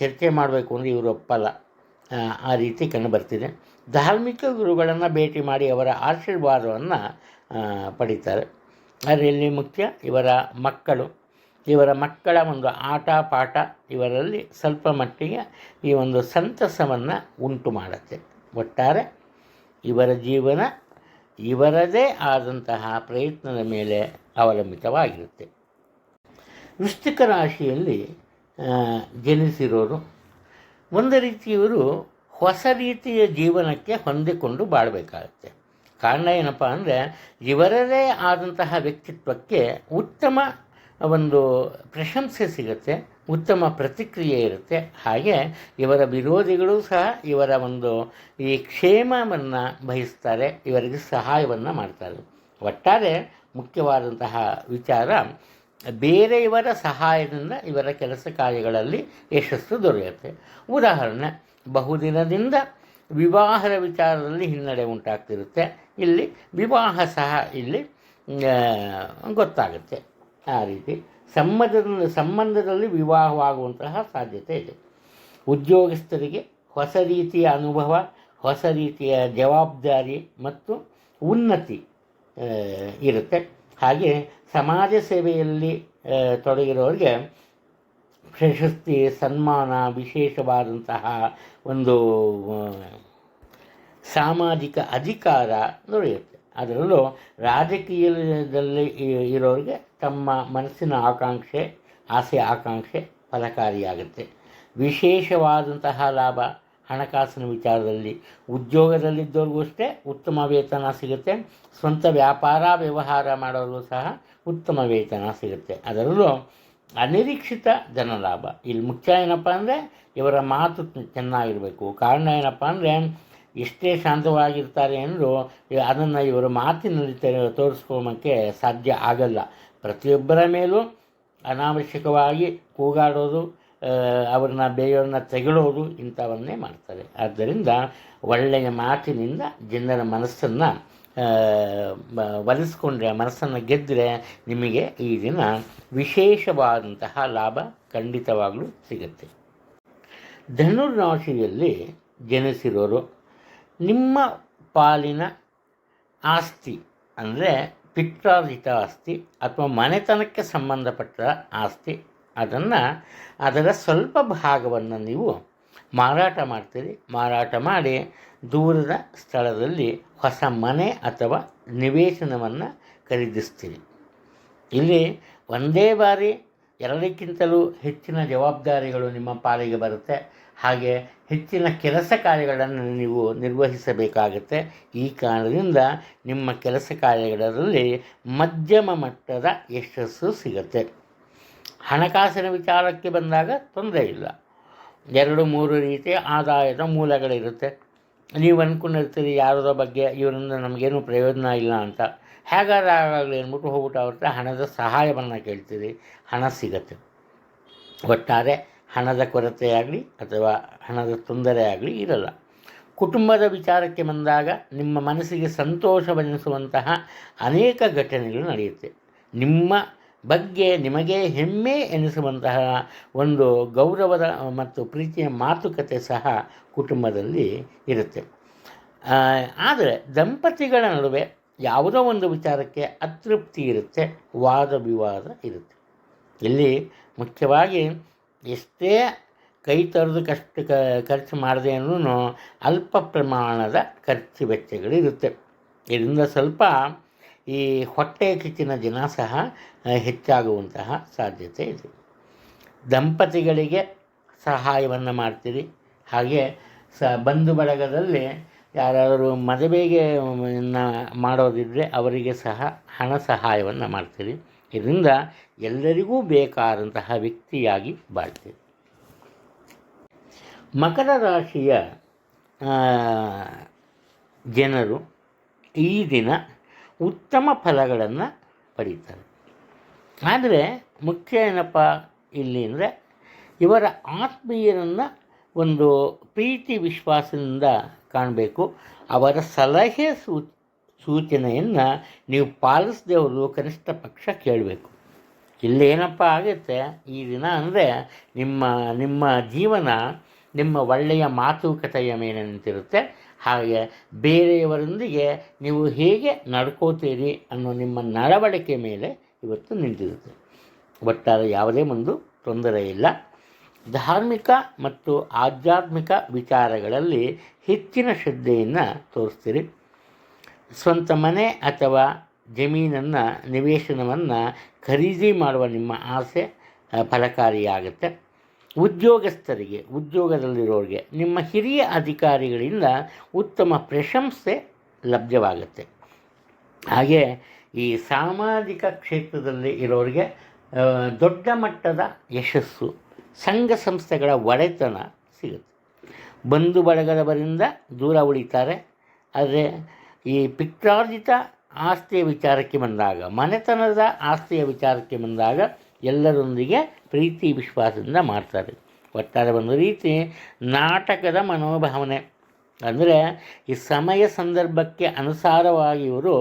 ಚರ್ಚೆ ಮಾಡಬೇಕು ಅಂದರೆ ಇವರು ಒಪ್ಪಲ್ಲ. ಆ ರೀತಿ ಕಂಡುಬರ್ತಿದೆ. ಧಾರ್ಮಿಕ ಗುರುಗಳನ್ನು ಭೇಟಿ ಮಾಡಿ ಅವರ ಆಶೀರ್ವಾದವನ್ನು ಪಡೀತಾರೆ. ಅದರಲ್ಲಿ ಮುಖ್ಯ ಇವರ ಮಕ್ಕಳ ಒಂದು ಆಟ ಪಾಠ ಇವರಲ್ಲಿ ಸ್ವಲ್ಪ ಮಟ್ಟಿಗೆ ಈ ಒಂದು ಸಂತಸವನ್ನು ಉಂಟು ಮಾಡುತ್ತೆ. ಒಟ್ಟಾರೆ ಇವರ ಜೀವನ ಇವರದೇ ಆದಂತಹ ಪ್ರಯತ್ನದ ಮೇಲೆ ಅವಲಂಬಿತವಾಗಿರುತ್ತೆ. ವೃಶ್ಚಿಕ ರಾಶಿಯಲ್ಲಿ ಜನಿಸಿರೋರು ಒಂದು ರೀತಿ ಇವರು ಹೊಸ ರೀತಿಯ ಜೀವನಕ್ಕೆ ಹೊಂದಿಕೊಂಡು ಬಾಳಬೇಕಾಗತ್ತೆ. ಕಾರಣ ಏನಪ್ಪ ಅಂದರೆ ಇವರದೇ ಆದಂತಹ ವ್ಯಕ್ತಿತ್ವಕ್ಕೆ ಉತ್ತಮ ಒಂದು ಪ್ರಶಂಸೆ ಸಿಗುತ್ತೆ, ಉತ್ತಮ ಪ್ರತಿಕ್ರಿಯೆ ಇರುತ್ತೆ. ಹಾಗೆ ಇವರ ವಿರೋಧಿಗಳು ಸಹ ಇವರ ಒಂದು ಈ ಕ್ಷೇಮವನ್ನು ಬಯಸ್ತಾರೆ, ಇವರಿಗೆ ಸಹಾಯವನ್ನು ಮಾಡ್ತಾರೆ. ಒಟ್ಟಾರೆ ಮುಖ್ಯವಾದಂತಹ ವಿಚಾರ, ಬೇರೆಯವರ ಸಹಾಯದಿಂದ ಇವರ ಕೆಲಸ ಕಾರ್ಯಗಳಲ್ಲಿ ಯಶಸ್ಸು ದೊರೆಯುತ್ತೆ. ಉದಾಹರಣೆ, ಬಹುದಿನದಿಂದ ವಿವಾಹದ ವಿಚಾರದಲ್ಲಿ ಹಿನ್ನಡೆ ಉಂಟಾಗ್ತಿರುತ್ತೆ. ಇಲ್ಲಿ ವಿವಾಹ ಸಹ ಇಲ್ಲಿ ಗೊತ್ತಾಗುತ್ತೆ. ಆ ರೀತಿ ಸಂಬಂಧದಲ್ಲಿ ವಿವಾಹವಾಗುವಂತಹ ಸಾಧ್ಯತೆ ಇದೆ. ಉದ್ಯೋಗಸ್ಥರಿಗೆ ಹೊಸ ರೀತಿಯ ಅನುಭವ, ಹೊಸ ರೀತಿಯ ಜವಾಬ್ದಾರಿ ಮತ್ತು ಉನ್ನತಿ ಇರುತ್ತೆ. ಹಾಗೆ ಸಮಾಜ ಸೇವೆಯಲ್ಲಿ ತೊಡಗಿರೋರಿಗೆ ಪ್ರಶಸ್ತಿ, ಸನ್ಮಾನ, ವಿಶೇಷವಾದಂತಹ ಒಂದು ಸಾಮಾಜಿಕ ಅಧಿಕಾರ ದೊರೆಯುತ್ತೆ. ಅದರಲ್ಲೂ ರಾಜಕೀಯದಲ್ಲಿ ಇರೋರಿಗೆ ತಮ್ಮ ಮನಸ್ಸಿನ ಆಸೆ ಆಕಾಂಕ್ಷೆ ಫಲಕಾರಿಯಾಗುತ್ತೆ. ವಿಶೇಷವಾದಂತಹ ಲಾಭ ಹಣಕಾಸಿನ ವಿಚಾರದಲ್ಲಿ ಉದ್ಯೋಗದಲ್ಲಿದ್ದವ್ರಿಗೂ ಅಷ್ಟೇ ಉತ್ತಮ ವೇತನ ಸಿಗುತ್ತೆ. ಸ್ವಂತ ವ್ಯಾಪಾರ ವ್ಯವಹಾರ ಮಾಡೋರಿಗೂ ಸಹ ಉತ್ತಮ ವೇತನ ಸಿಗುತ್ತೆ. ಅದರಲ್ಲೂ ಅನಿರೀಕ್ಷಿತ ಧನಲಾಭ. ಇಲ್ಲಿ ಮುಖ್ಯ ಏನಪ್ಪ ಅಂದರೆ ಇವರ ಮಾತು ಚೆನ್ನಾಗಿರಬೇಕು. ಕಾರಣ ಏನಪ್ಪ ಅಂದರೆ ಎಷ್ಟೇ ಶಾಂತವಾಗಿರ್ತಾರೆ ಅಂದರೂ ಅದನ್ನು ಇವರ ಮಾತಿನಲ್ಲಿ ತೋರಿಸ್ಕೊಳ್ಳೋಕ್ಕೆ ಸಾಧ್ಯ ಆಗಲ್ಲ. ಪ್ರತಿಯೊಬ್ಬರ ಮೇಲೂ ಅನಾವಶ್ಯಕವಾಗಿ ಕೂಗಾಡೋದು, ಅವ್ರನ್ನ ಬೇರೆಯವ್ರನ್ನ ತೆಗಳೋದು ಇಂಥವನ್ನೇ ಮಾಡ್ತಾರೆ. ಆದ್ದರಿಂದ ಒಳ್ಳೆಯ ಮಾತಿನಿಂದ ಜನರ ಮನಸ್ಸನ್ನು ಒಲಿಸ್ಕೊಂಡ್ರೆ, ಮನಸ್ಸನ್ನು ಗೆದ್ದರೆ ನಿಮಗೆ ಈ ದಿನ ವಿಶೇಷವಾದಂತಹ ಲಾಭ ಖಂಡಿತವಾಗಲೂ ಸಿಗುತ್ತೆ. ಧನುರಾಶಿಯಲ್ಲಿ ಜನಿಸಿರೋರು ನಿಮ್ಮ ಪಾಲಿನ ಆಸ್ತಿ ಅಂದರೆ ಪಿತ್ರಾರ್ಜಿತ ಆಸ್ತಿ ಅಥವಾ ಮನೆತನಕ್ಕೆ ಸಂಬಂಧಪಟ್ಟ ಆಸ್ತಿ, ಅದರ ಸ್ವಲ್ಪ ಭಾಗವನ್ನು ನೀವು ಮಾರಾಟ ಮಾಡ್ತೀರಿ. ಮಾರಾಟ ಮಾಡಿ ದೂರದ ಸ್ಥಳದಲ್ಲಿ ಹೊಸ ಮನೆ ಅಥವಾ ನಿವೇಶನವನ್ನು ಖರೀದಿಸ್ತೀರಿ. ಇಲ್ಲಿ ಒಂದೇ ಬಾರಿ ಎರಡಕ್ಕಿಂತಲೂ ಹೆಚ್ಚಿನ ಜವಾಬ್ದಾರಿಗಳು ನಿಮ್ಮ ಪಾಲಿಗೆ ಬರುತ್ತೆ. ಹಾಗೆ ಹೆಚ್ಚಿನ ಕೆಲಸ ಕಾರ್ಯಗಳನ್ನು ನೀವು ನಿರ್ವಹಿಸಬೇಕಾಗುತ್ತೆ. ಈ ಕಾರಣದಿಂದ ನಿಮ್ಮ ಕೆಲಸ ಕಾರ್ಯಗಳಲ್ಲಿ ಮಧ್ಯಮ ಮಟ್ಟದ ಯಶಸ್ಸು ಸಿಗುತ್ತೆ. ಹಣಕಾಸಿನ ವಿಚಾರಕ್ಕೆ ಬಂದಾಗ ತೊಂದರೆ ಇಲ್ಲ. 2-3 ರೀತಿಯ ಆದಾಯದ ಮೂಲಗಳಿರುತ್ತೆ. ನೀವು ಅಂದ್ಕೊಂಡಿರ್ತೀರಿ ಯಾರದ ಬಗ್ಗೆ ಇವರಿಂದ ನಮಗೇನು ಪ್ರಯೋಜನ ಇಲ್ಲ ಅಂತ. ಹೇಗಾದ್ರೆ ಆಗಲಿ ಅಂದ್ಬಿಟ್ಟು ಹೋಗ್ಬಿಟ್ಟು ಅವ್ರ ಹತ್ರ ಹಣದ ಸಹಾಯವನ್ನು ಕೇಳ್ತೀರಿ, ಹಣ ಸಿಗತ್ತೆ. ಒಟ್ಟಾರೆ ಹಣದ ಕೊರತೆ ಆಗಲಿ ಅಥವಾ ಹಣದ ತೊಂದರೆ ಆಗಲಿ ಇರಲ್ಲ. ಕುಟುಂಬದ ವಿಚಾರಕ್ಕೆ ಬಂದಾಗ ನಿಮ್ಮ ಮನಸ್ಸಿಗೆ ಸಂತೋಷವೆನಿಸುವಂತಹ ಅನೇಕ ಘಟನೆಗಳು ನಡೆಯುತ್ತೆ. ನಿಮ್ಮ ಬಗ್ಗೆ ನಿಮಗೆ ಹೆಮ್ಮೆ ಎನಿಸುವಂತಹ ಒಂದು ಗೌರವದ ಮತ್ತು ಪ್ರೀತಿಯ ಮಾತುಕತೆ ಸಹ ಕುಟುಂಬದಲ್ಲಿ ಇರುತ್ತೆ. ಆದರೆ ದಂಪತಿಗಳ ನಡುವೆ ಯಾವುದೋ ಒಂದು ವಿಚಾರಕ್ಕೆ ಅತೃಪ್ತಿ ಇರುತ್ತೆ, ವಾದ ವಿವಾದ ಇರುತ್ತೆ. ಇಲ್ಲಿ ಮುಖ್ಯವಾಗಿ ಎಷ್ಟೇ ಕೈ ತೊರೆದು ಖರ್ಚು ಮಾಡದೆ ಅನ್ನೂ ಅಲ್ಪ ಪ್ರಮಾಣದ ಖರ್ಚು ವೆಚ್ಚಗಳಿರುತ್ತೆ. ಇದರಿಂದ ಸ್ವಲ್ಪ ಈ ಹೊಟ್ಟೆ ಕಿಚ್ಚಿನ ದಿನ ಸಹ ಹೆಚ್ಚಾಗುವಂತಹ ಸಾಧ್ಯತೆ ಇದೆ. ದಂಪತಿಗಳಿಗೆ ಸಹಾಯವನ್ನು ಮಾಡ್ತೀರಿ. ಹಾಗೆ ಬಂಧು ಬಳಗದಲ್ಲಿ ಯಾರಾದರೂ ಮದುವೆಗೆ ಮಾಡೋದಿದ್ದರೆ ಅವರಿಗೆ ಸಹ ಹಣ ಸಹಾಯವನ್ನು ಮಾಡ್ತೀರಿ. ಇದರಿಂದ ಎಲ್ಲರಿಗೂ ಬೇಕಾದಂತಹ ವ್ಯಕ್ತಿಯಾಗಿ ಬಾಳ್ತೀರಿ. ಮಕರ ರಾಶಿಯ ಜನರು ಈ ದಿನ ಉತ್ತಮ ಫಲಗಳನ್ನು ಪಡೀತಾರೆ. ಆದರೆ ಮುಖ್ಯ ಏನಪ್ಪ ಇಲ್ಲಿ ಅಂದರೆ, ಇವರ ಆತ್ಮೀಯರನ್ನು ಒಂದು ಪ್ರೀತಿ ವಿಶ್ವಾಸದಿಂದ ಕಾಣಬೇಕು. ಅವರ ಸಲಹೆ ಸೂಚನೆಯನ್ನು ನೀವು ಪಾಲಿಸದೆ ಹೋದರೂ ಕನಿಷ್ಠ ಪಕ್ಷ ಕೇಳಬೇಕು. ಇಲ್ಲೇನಪ್ಪ ಆಗುತ್ತೆ ಈ ದಿನ ಅಂದರೆ, ನಿಮ್ಮ ಜೀವನ ನಿಮ್ಮ ಒಳ್ಳೆಯ ಮಾತುಕತೆಯ ಮೇಲೆ ನಿಂತಿರುತ್ತೆ. ಹಾಗೆ ಬೇರೆಯವರೊಂದಿಗೆ ನೀವು ಹೇಗೆ ನಡ್ಕೋತೀರಿ ಅನ್ನೋ ನಿಮ್ಮ ನಡವಳಿಕೆ ಮೇಲೆ ಇವತ್ತು ನಿಂತಿರುತ್ತೆ. ಒಟ್ಟಾರೆ ಯಾವುದೇ ಒಂದು ತೊಂದರೆ ಇಲ್ಲ. ಧಾರ್ಮಿಕ ಮತ್ತು ಆಧ್ಯಾತ್ಮಿಕ ವಿಚಾರಗಳಲ್ಲಿ ಹೆಚ್ಚಿನ ಶ್ರದ್ಧೆಯನ್ನು ತೋರಿಸ್ತೀರಿ. ಸ್ವಂತ ಮನೆ ಅಥವಾ ಜಮೀನನ್ನು ನಿವೇಶನವನ್ನು ಖರೀದಿ ಮಾಡುವ ನಿಮ್ಮ ಆಸೆ ಫಲಕಾರಿಯಾಗುತ್ತೆ. ಉದ್ಯೋಗಸ್ಥರಿಗೆ, ಉದ್ಯೋಗದಲ್ಲಿರೋರಿಗೆ ನಿಮ್ಮ ಹಿರಿಯ ಅಧಿಕಾರಿಗಳಿಂದ ಉತ್ತಮ ಪ್ರಶಂಸೆ ಲಭ್ಯವಾಗುತ್ತೆ. ಹಾಗೆ ಈ ಸಾಮಾಜಿಕ ಕ್ಷೇತ್ರದಲ್ಲಿ ಇರೋರಿಗೆ ದೊಡ್ಡ ಮಟ್ಟದ ಯಶಸ್ಸು, ಸಂಘ ಸಂಸ್ಥೆಗಳ ಒಡೆತನ ಸಿಗುತ್ತೆ. ಬಂಧು ಬಳಗದವರಿಂದ ದೂರ ಉಳಿತಾರೆ. ಆದರೆ ಈ ಪಿತ್ರಾರ್ಜಿತ ಆಸ್ತಿಯ ವಿಚಾರಕ್ಕೆ ಬಂದಾಗ, ಮನೆತನದ ಆಸ್ತಿಯ ವಿಚಾರಕ್ಕೆ ಬಂದಾಗ ಎಲ್ಲರೊಂದಿಗೆ ಪ್ರೀತಿ ವಿಶ್ವಾಸದಿಂದ ಮಾಡ್ತಾರೆ. ಒಟ್ಟಾರೆ ಒಂದು ರೀತಿ ನಾಟಕದ ಮನೋಭಾವನೆ. ಅಂದರೆ ಈ ಸಮಯ ಸಂದರ್ಭಕ್ಕೆ ಅನುಸಾರವಾಗಿ ಇವರು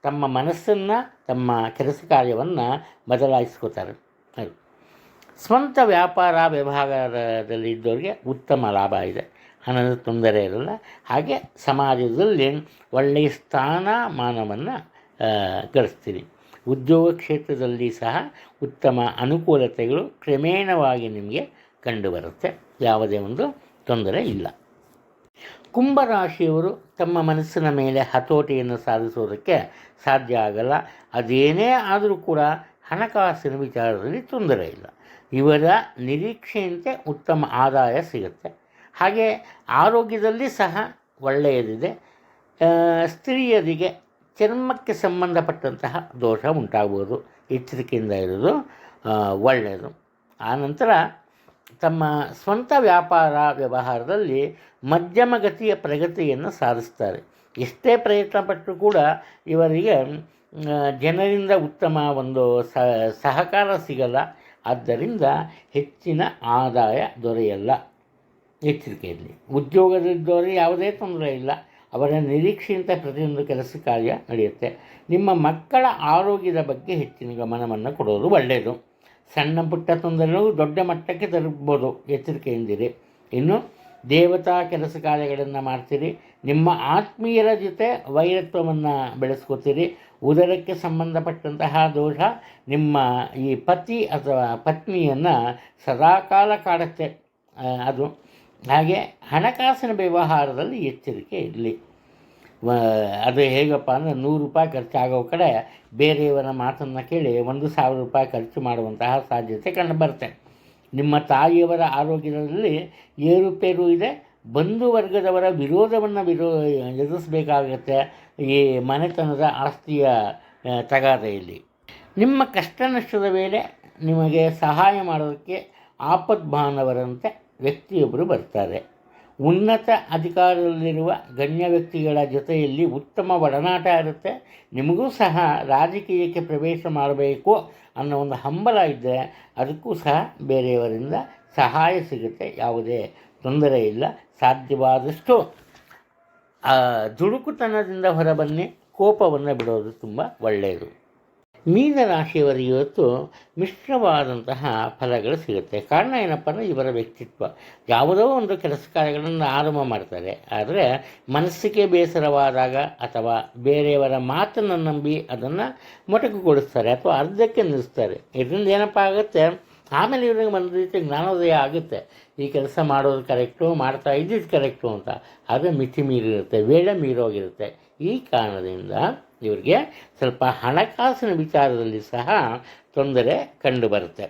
ತಮ್ಮ ಮನಸ್ಸನ್ನು, ತಮ್ಮ ಕೆಲಸ ಕಾರ್ಯವನ್ನು ಬದಲಾಯಿಸ್ಕೋತಾರೆ. ಸ್ವಂತ ವ್ಯಾಪಾರ ವ್ಯವಹಾರದಲ್ಲಿ ಇದ್ದವರಿಗೆ ಉತ್ತಮ ಲಾಭ ಇದೆ, ಹಣದ ತೊಂದರೆ ಇರಲ್ಲ. ಹಾಗೆ ಸಮಾಜದಲ್ಲಿ ಒಳ್ಳೆಯ ಸ್ಥಾನಮಾನವನ್ನು ಗಳಿಸ್ತೀರಿ. ಉದ್ಯೋಗ ಕ್ಷೇತ್ರದಲ್ಲಿ ಸಹ ಉತ್ತಮ ಅನುಕೂಲತೆಗಳು ಕ್ರಮೇಣವಾಗಿ ನಿಮಗೆ ಕಂಡುಬರುತ್ತೆ. ಯಾವುದೇ ಒಂದು ತೊಂದರೆ ಇಲ್ಲ. ಕುಂಭರಾಶಿಯವರು ತಮ್ಮ ಮನಸ್ಸಿನ ಮೇಲೆ ಹತೋಟಿಯನ್ನು ಸಾಧಿಸೋದಕ್ಕೆ ಸಾಧ್ಯ ಆಗಲ್ಲ. ಅದೇನೇ ಆದರೂ ಕೂಡ ಹಣಕಾಸಿನ ವಿಚಾರದಲ್ಲಿ ತೊಂದರೆ ಇಲ್ಲ. ಇವರ ನಿರೀಕ್ಷೆಯಂತೆ ಉತ್ತಮ ಆದಾಯ ಸಿಗುತ್ತೆ. ಹಾಗೆ ಆರೋಗ್ಯದಲ್ಲಿ ಸಹ ಒಳ್ಳೆಯದಿದೆ. ಸ್ತ್ರೀಯರಿಗೆ ಚರ್ಮಕ್ಕೆ ಸಂಬಂಧಪಟ್ಟಂತಹ ದೋಷ ಉಂಟಾಗ್ಬೋದು, ಎಚ್ಚರಿಕೆಯಿಂದ ಇರೋದು ಒಳ್ಳೆಯದು. ಆನಂತರ ತಮ್ಮ ಸ್ವಂತ ವ್ಯಾಪಾರ ವ್ಯವಹಾರದಲ್ಲಿ ಮಧ್ಯಮ ಗತಿಯ ಪ್ರಗತಿಯನ್ನು ಸಾಧಿಸ್ತಾರೆ. ಎಷ್ಟೇ ಪ್ರಯತ್ನ ಪಟ್ಟರೂ ಕೂಡ ಇವರಿಗೆ ಜನರಿಂದ ಉತ್ತಮ ಒಂದು ಸಹಕಾರ ಸಿಗಲ್ಲ. ಆದ್ದರಿಂದ ಹೆಚ್ಚಿನ ಆದಾಯ ದೊರೆಯಲ್ಲ. ಎಚ್ಚರಿಕೆಯಲ್ಲಿ. ಉದ್ಯೋಗದಲ್ಲಿದ್ದವರಿಗೆ ಯಾವುದೇ ತೊಂದರೆ ಇಲ್ಲ. ಅವರ ನಿರೀಕ್ಷೆಯಿಂದ ಪ್ರತಿಯೊಂದು ಕೆಲಸ ಕಾರ್ಯ ನಡೆಯುತ್ತೆ. ನಿಮ್ಮ ಮಕ್ಕಳ ಆರೋಗ್ಯದ ಬಗ್ಗೆ ಹೆಚ್ಚಿನ ಗಮನವನ್ನು ಕೊಡೋದು ಒಳ್ಳೆಯದು. ಸಣ್ಣ ಪುಟ್ಟ ತೊಂದರೆಗಳು ದೊಡ್ಡ ಮಟ್ಟಕ್ಕೆ ತಲುಪ್ಬೋದು, ಎಚ್ಚರಿಕೆಯಿಂದಿರಿ. ಇನ್ನು ದೇವತಾ ಕೆಲಸ ಕಾರ್ಯಗಳನ್ನು ಮಾಡ್ತೀರಿ. ನಿಮ್ಮ ಆತ್ಮೀಯರ ಜೊತೆ ವೈರತ್ವವನ್ನು ಬೆಳೆಸ್ಕೋತೀರಿ. ಉದರಕ್ಕೆ ಸಂಬಂಧಪಟ್ಟಂತಹ ದೋಷ ನಿಮ್ಮ ಈ ಪತಿ ಅಥವಾ ಪತ್ನಿಯನ್ನು ಸದಾಕಾಲ ಕಾಡುತ್ತೆ ಅದು. ಹಾಗೆ ಹಣಕಾಸಿನ ವ್ಯವಹಾರದಲ್ಲಿ ಎಚ್ಚರಿಕೆ ಇರಲಿ. ಅದು ಹೇಗಪ್ಪ ಅಂದರೆ, 100 ರೂಪಾಯಿ ಖರ್ಚಾಗೋ ಕಡೆ ಬೇರೆಯವರ ಮಾತನ್ನು ಕೇಳಿ 1,000 ರೂಪಾಯಿ ಖರ್ಚು ಮಾಡುವಂತಹ ಸಾಧ್ಯತೆ ಕಂಡುಬರುತ್ತೆ. ನಿಮ್ಮ ತಾಯಿಯವರ ಆರೋಗ್ಯದಲ್ಲಿ ಏರುಪೇರು ಇದೆ. ಬಂಧು ವರ್ಗದವರ ವಿರೋಧವನ್ನು ಎದುರಿಸಬೇಕಾಗತ್ತೆ ಈ ಮನೆತನದ ಆಸ್ತಿಯ ತಗಾದೆಯಲ್ಲಿ. ನಿಮ್ಮ ಕಷ್ಟ ನಷ್ಟದ ವೇಳೆ ನಿಮಗೆ ಸಹಾಯ ಮಾಡೋದಕ್ಕೆ ಆಪದ್ಬಾಂಧವರಂತೆ ವ್ಯಕ್ತಿಯೊಬ್ಬರು ಬರ್ತಾರೆ. ಉನ್ನತ ಅಧಿಕಾರದಲ್ಲಿರುವ ಗಣ್ಯ ವ್ಯಕ್ತಿಗಳ ಜೊತೆಯಲ್ಲಿ ಉತ್ತಮ ಒಡನಾಟ ಇರುತ್ತೆ. ನಿಮಗೂ ಸಹ ರಾಜಕೀಯಕ್ಕೆ ಪ್ರವೇಶ ಮಾಡಬೇಕು ಅನ್ನೋ ಒಂದು ಹಂಬಲ ಇದ್ದರೆ ಅದಕ್ಕೂ ಸಹ ಬೇರೆಯವರಿಂದ ಸಹಾಯ ಸಿಗುತ್ತೆ. ಯಾವುದೇ ತೊಂದರೆ ಇಲ್ಲ. ಸಾಧ್ಯವಾದಷ್ಟು ದುಡುಕುತನದಿಂದ ಹೊರಬನ್ನಿ. ಕೋಪವನ್ನು ಬಿಡೋದು ತುಂಬ ಒಳ್ಳೆಯದು. ಮೀನರಾಶಿಯವರಿಗೆ ಇವತ್ತು ಮಿಶ್ರವಾದಂತಹ ಫಲಗಳು ಸಿಗುತ್ತೆ. ಕಾರಣ ಏನಪ್ಪ ಅಂದರೆ ಇವರ ವ್ಯಕ್ತಿತ್ವ. ಯಾವುದೋ ಒಂದು ಕೆಲಸ ಕಾರ್ಯಗಳನ್ನು ಆರಂಭ ಮಾಡ್ತಾರೆ, ಆದರೆ ಮನಸ್ಸಿಗೆ ಬೇಸರವಾದಾಗ ಅಥವಾ ಬೇರೆಯವರ ಮಾತನ್ನು ನಂಬಿ ಅದನ್ನು ಮೊಟಕುಗೊಳಿಸ್ತಾರೆ ಅಥವಾ ಅರ್ಧಕ್ಕೆ ನಿಲ್ಲಿಸ್ತಾರೆ. ಇದರಿಂದ ಏನಪ್ಪ ಆಗುತ್ತೆ, ಆಮೇಲೆ ಇವ್ರಿಗೆ ಒಂದು ರೀತಿ ಜ್ಞಾನೋದಯ ಆಗುತ್ತೆ. ಈ ಕೆಲಸ ಮಾಡೋದು ಕರೆಕ್ಟು, ಮಾಡ್ತಾ ಇದ್ದಿದ್ದು ಕರೆಕ್ಟು ಅಂತ. ಆದರೆ ಮಿತಿ ಮೀರಿರುತ್ತೆ, ವೇಳೆ ಮೀರೋಗಿರುತ್ತೆ. ಈ ಕಾರಣದಿಂದ ಇವರಿಗೆ ಸ್ವಲ್ಪ ಹಣಕಾಸಿನ ವಿಚಾರದಲ್ಲಿ ಸಹ ತೊಂದರೆ ಕಂಡುಬರುತ್ತೆ.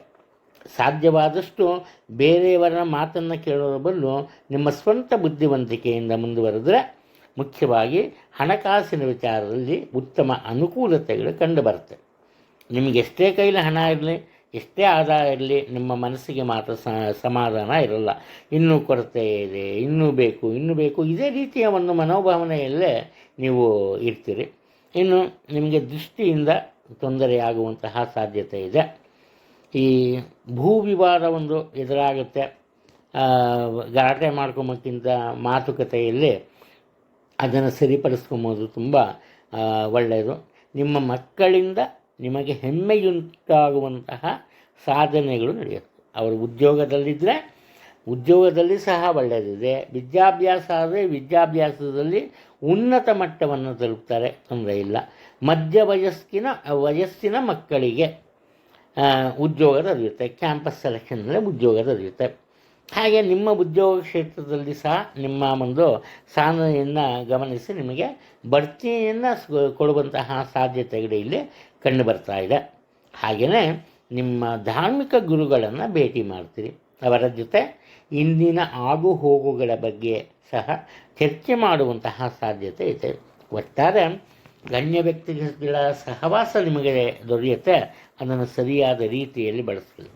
ಸಾಧ್ಯವಾದಷ್ಟು ಬೇರೆಯವರ ಮಾತನ್ನು ಕೇಳೋದ್ರ ಬದಲು ನಿಮ್ಮ ಸ್ವಂತ ಬುದ್ಧಿವಂತಿಕೆಯಿಂದ ಮುಂದುವರೆದರೆ ಮುಖ್ಯವಾಗಿ ಹಣಕಾಸಿನ ವಿಚಾರದಲ್ಲಿ ಉತ್ತಮ ಅನುಕೂಲತೆಗಳು ಕಂಡುಬರುತ್ತೆ. ನಿಮಗೆ ಎಷ್ಟೇ ಕೈಲಿ ಹಣ ಇರಲಿ, ಎಷ್ಟೇ ಆದಾಯ ಇರಲಿ, ನಿಮ್ಮ ಮನಸ್ಸಿಗೆ ಮಾತ್ರ ಸಮಾಧಾನ ಇರಲ್ಲ. ಇನ್ನೂ ಕೊರತೆ ಇದೆ, ಇನ್ನೂ ಬೇಕು, ಇದೇ ರೀತಿಯ ಒಂದು ಮನೋಭಾವನೆಯಲ್ಲೇ ನೀವು ಇರ್ತೀರಿ. ಇನ್ನು ನಿಮಗೆ ದೃಷ್ಟಿಯಿಂದ ತೊಂದರೆಯಾಗುವಂತಹ ಸಾಧ್ಯತೆ ಇದೆ. ಈ ಭೂ ವಿವಾದ ಒಂದು ಎದುರಾಗುತ್ತೆ. ಗಲಾಟೆ ಮಾಡ್ಕೊಂಬಕ್ಕಿಂತ ಮಾತುಕತೆಯಲ್ಲಿ ಅದನ್ನು ಸರಿಪಡಿಸ್ಕೊಂಬೋದು ತುಂಬ ಒಳ್ಳೆಯದು. ನಿಮ್ಮ ಮಕ್ಕಳಿಂದ ನಿಮಗೆ ಹೆಮ್ಮೆಯುಂಟಾಗುವಂತಹ ಸಾಧನೆಗಳು ನಡೆಯುತ್ತೆ. ಅವರು ಉದ್ಯೋಗದಲ್ಲಿದ್ದರೆ ಉದ್ಯೋಗದಲ್ಲಿ ಸಹ ಒಳ್ಳೆಯದಿದೆ. ವಿದ್ಯಾಭ್ಯಾಸ ಆದರೆ ವಿದ್ಯಾಭ್ಯಾಸದಲ್ಲಿ ಉನ್ನತ ಮಟ್ಟವನ್ನು ತಲುಪ್ತಾರೆ, ತೊಂದರೆ ಇಲ್ಲ. ಮಧ್ಯ ವಯಸ್ಸಿನ ಮಕ್ಕಳಿಗೆ ಉದ್ಯೋಗ ದೊರೆಯುತ್ತೆ. ಕ್ಯಾಂಪಸ್ ಸೆಲೆಕ್ಷನ್ನಲ್ಲಿ ಉದ್ಯೋಗ ದೊರೆಯುತ್ತೆ. ಹಾಗೆ ನಿಮ್ಮ ಉದ್ಯೋಗ ಕ್ಷೇತ್ರದಲ್ಲಿ ಸಹ ನಿಮ್ಮ ಒಂದು ಸಾಧನೆಯನ್ನು ಗಮನಿಸಿ ನಿಮಗೆ ಬಡ್ತಿಯನ್ನು ಕೊಡುವಂತಹ ಸಾಧ್ಯತೆಗಳು ಇಲ್ಲಿ ಕಂಡು ಬರ್ತಾ ಇದೆ. ಹಾಗೆಯೇ ನಿಮ್ಮ ಧಾರ್ಮಿಕ ಗುರುಗಳನ್ನು ಭೇಟಿ ಮಾಡ್ತೀರಿ. ಅವರ ಜೊತೆ ಇಂದಿನ ಆಗು ಹೋಗುಗಳ ಬಗ್ಗೆ ಸಹ ಚರ್ಚೆ ಮಾಡುವಂತಹ ಸಾಧ್ಯತೆ ಇದೆ. ಒಟ್ಟಾರೆ ಗಣ್ಯ ವ್ಯಕ್ತಿಗಳ ಸಹವಾಸ ನಿಮಗೆ ದೊರೆಯುತ್ತೆ. ಅದನ್ನು ಸರಿಯಾದ ರೀತಿಯಲ್ಲಿ ಬಳಸ್ಕೊಳ್ಳಿ.